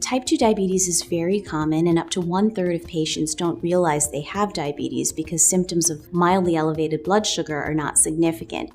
Type 2 diabetes is very common, and up to 1/3 of patients don't realize they have diabetes because symptoms of mildly elevated blood sugar are not significant.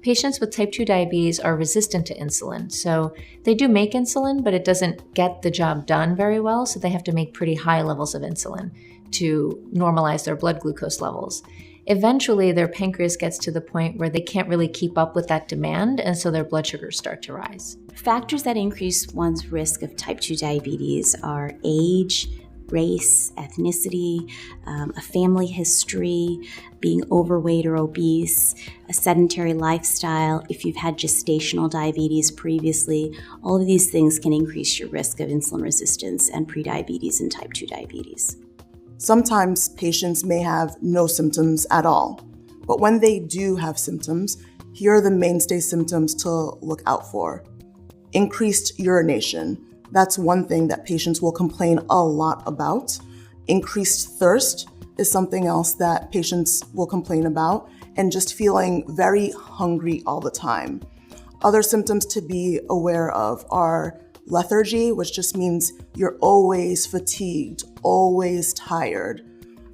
Patients with type 2 diabetes are resistant to insulin, so they do make insulin, but it doesn't get the job done very well, so they have to make pretty high levels of insulin to normalize their blood glucose levels. Eventually, their pancreas gets to the point where they can't really keep up with that demand, and so their blood sugars start to rise. Factors that increase one's risk of type 2 diabetes are age, race, ethnicity, a family history, being overweight or obese, a sedentary lifestyle, if you've had gestational diabetes previously. All of these things can increase your risk of insulin resistance and prediabetes and type 2 diabetes. Sometimes patients may have no symptoms at all, but when they do have symptoms, here are the mainstay symptoms to look out for. Increased urination. That's one thing that patients will complain a lot about. Increased thirst is something else that patients will complain about, and just feeling very hungry all the time. Other symptoms to be aware of are lethargy, which just means you're always fatigued, always tired.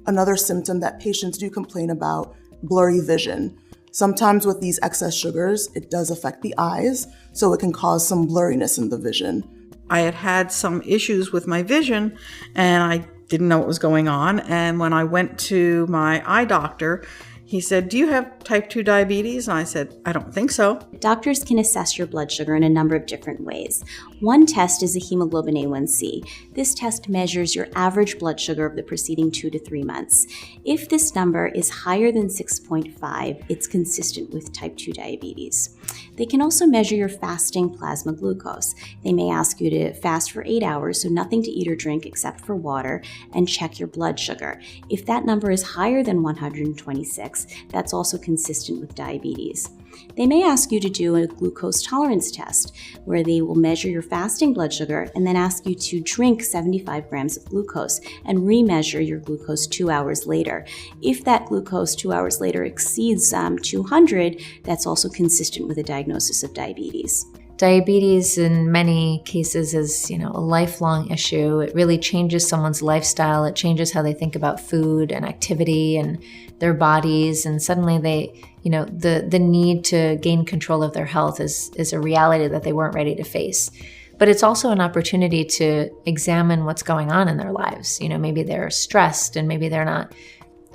Another symptom that patients do complain about, blurry vision. Sometimes with these excess sugars, it does affect the eyes, so it can cause some blurriness in the vision. I had some issues with my vision, and I didn't know what was going on. And when I went to my eye doctor, he said, "Do you have type 2 diabetes?" And I said, "I don't think so." Doctors can assess your blood sugar in a number of different ways. One test is a hemoglobin A1C. This test measures your average blood sugar of the preceding 2 to 3 months. If this number is higher than 6.5, it's consistent with type 2 diabetes. They can also measure your fasting plasma glucose. They may ask you to fast for 8 hours, so nothing to eat or drink except for water, and check your blood sugar. If that number is higher than 126, that's also consistent with diabetes. They may ask you to do a glucose tolerance test, where they will measure your fasting blood sugar and then ask you to drink 75 grams of glucose and remeasure your glucose 2 hours later. If that glucose 2 hours later exceeds 200, that's also consistent with a diagnosis of diabetes. Diabetes in many cases is, a lifelong issue. It really changes someone's lifestyle. It changes how they think about food and activity and their bodies. And suddenly the need to gain control of their health is a reality that they weren't ready to face. But it's also an opportunity to examine what's going on in their lives. Maybe they're stressed and maybe they're not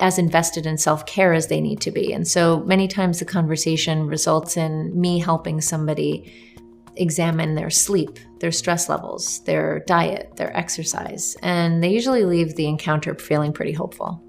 as invested in self-care as they need to be. And so many times the conversation results in me helping somebody examine their sleep, their stress levels, their diet, their exercise, and they usually leave the encounter feeling pretty hopeful.